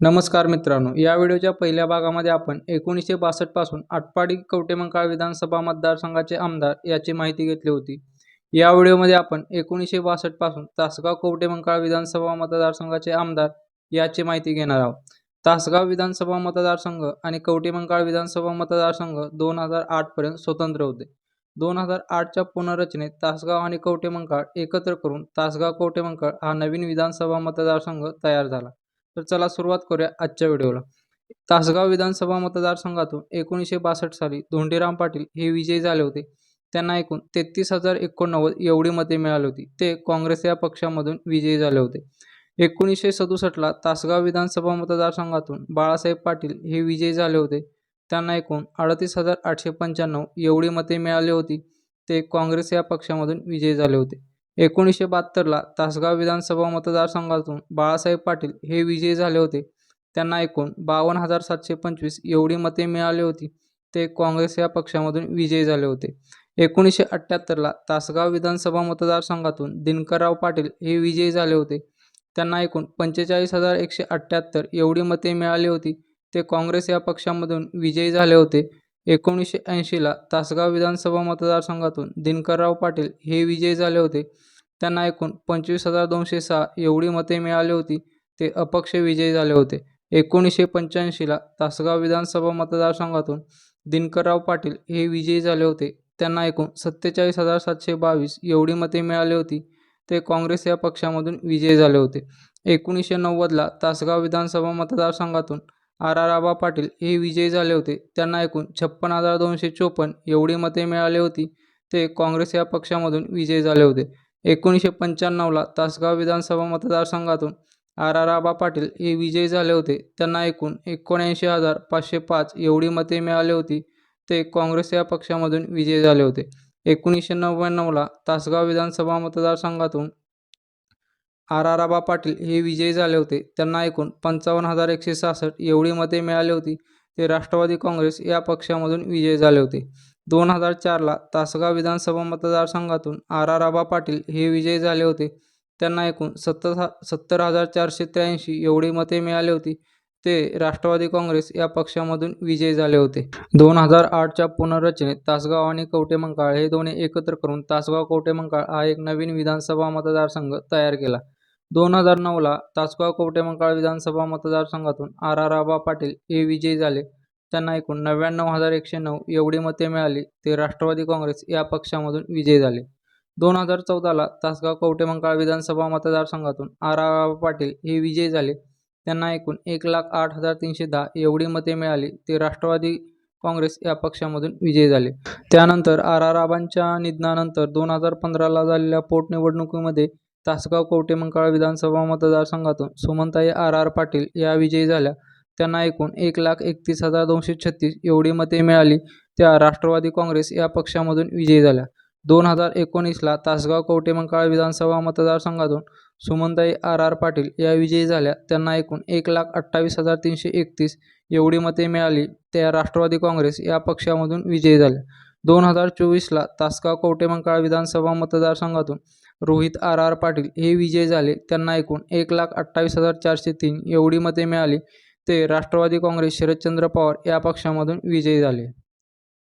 नमस्कार मित्रांनो, या व्हिडिओच्या पहिल्या भागामध्ये आपण 1962 पासून आटपाडी कवठेमंकाळ विधानसभा मतदारसंघाचे आमदार याची माहिती घेतली होती। या व्हिडिओमध्ये आपण 1962 पासून तासगाव कवठेमंकाळ विधानसभा मतदारसंघाचे आमदार याची माहिती घेणार आहोत। तासगाव विधानसभा मतदारसंघ आणि कवठेमंकाळ विधानसभा मतदारसंघ 2008 पर्यंत स्वतंत्र होते। 2008च्या पुनर्रचनेत तासगाव आणि कवठेमंकाळ एकत्र करून तासगाव कवठेमंकाळ हा नवीन विधानसभा मतदारसंघ तयार झाला। तर चला सुरुवात करूया आजच्या व्हिडिओला। तासगाव विधानसभा मतदारसंघातून 1962 साली धोंडीराम पाटील हे विजयी झाले होते। त्यांना एकूण 33,089 एवढी मते मिळाली होती। ते काँग्रेस या पक्षामधून विजयी झाले होते। 1967ला तासगाव विधानसभा मतदारसंघातून बाळासाहेब पाटील हे विजयी झाले होते। त्यांना एकूण 38,895 एवढी मते मिळाली होती। ते काँग्रेस या पक्षामधून विजयी झाले होते। 1972ला तासगाव विधानसभा मतदारसंघातून बाळासाहेब पाटील हे विजयी झाले होते। त्यांना एकूण 52,725 एवढी मते मिळाली होती। ते काँग्रेस या पक्षामधून विजयी झाले होते। 1978ला तासगाव विधानसभा मतदारसंघातून दिनकरराव पाटील हे विजयी झाले होते। त्यांना एकूण 45,178 एवढी मते मिळाली होती। ते काँग्रेस या पक्षामधून विजयी झाले होते। 1980ला तासगाव विधानसभा मतदारसंघातून दिनकरराव पाटील हे विजयी झाले होते। त्यांना एकूण 25,206 एवढी मते मिळाली होती। ते अपक्ष विजयी झाले होते। 1985ला तासगाव विधानसभा मतदारसंघातून दिनकरराव पाटील हे विजयी झाले होते। त्यांना एकूण 47,722 एवढी मते मिळाली होती। ते काँग्रेस या पक्षामधून विजयी झाले होते। 1990ला तासगाव विधानसभा मतदारसंघातून आबा पाटील हे विजयी झाले होते। त्यांना एकूण 56,254 एवढी मते मिळाली होती। ते काँग्रेस या पक्षामधून विजयी झाले होते। 1995ला तासगाव विधानसभा मतदारसंघातून आबा पाटील हे विजयी झाले होते। त्यांना एकूण 79,505 एवढी मते मिळाली होती। ते काँग्रेस या पक्षामधून विजयी झाले होते। 1999ला तासगाव विधानसभा मतदारसंघातून आबा पाटील हे विजयी झाले होते। त्यांना एकूण 55,166 एवढी मते मिळाली होती। ते राष्ट्रवादी काँग्रेस या पक्षामधून विजयी झाले होते। 2004ला तासगाव विधानसभा मतदारसंघातून आबा पाटील हे विजयी झाले होते। त्यांना एकूण 70,483 एवढी मते मिळाली होती। ते राष्ट्रवादी काँग्रेस या पक्षामधून विजयी झाले होते। 2008च्या पुनर्रचनेत तासगाव आणि कवठेमंकाळ हे दोन्ही एकत्र करून तासगाव कवठेमंकाळ हा एक नवीन विधानसभा मतदारसंघ तयार केला। 2009ला तासगाव कवठेमंकाळ विधानसभा मतदारसंघातून आबा पाटील हे विजयी झाले। त्यांना एकूण 99,109 एवढी मते मिळाली। ते राष्ट्रवादी काँग्रेस या पक्षामधून विजयी झाले। 2014ला तासगाव कवठेमंकाळ विधानसभा मतदारसंघातून आबा पाटील हे विजयी झाले। त्यांना एकूण 1,08,310 एवढी मते मिळाली। ते राष्ट्रवादी काँग्रेस या पक्षामधून विजयी झाले। त्यानंतर आबांच्या निधनानंतर 2015ला झालेल्या पोटनिवडणुकीमध्ये तासगाव कवठेमंकाळ विधानसभा मतदारसंघातून सुमनताई पाटील या विजयी झाल्या। त्यांना एकूण 1,31,236 एवढी मते मिळाली। त्या राष्ट्रवादी काँग्रेस या पक्षामधून विजयी झाल्या। 2019ला तासगाव कवठेमंकाळ विधानसभा मतदारसंघातून सुमनताई पाटील या विजयी झाल्या। त्यांना एकूण 1,28,331 एवढी मते मिळाली। त्या राष्ट्रवादी काँग्रेस या पक्षामधून विजयी झाल्या। 2024ला तासगाव कवठेमंकाळ विधानसभा मतदारसंघातून रोहित पाटील हे विजयी झाले। त्यांना एकूण 1,28,403 एवढी मते मिळाली। ते राष्ट्रवादी काँग्रेस शरदचंद्र पवार या पक्षामधून विजयी झाले।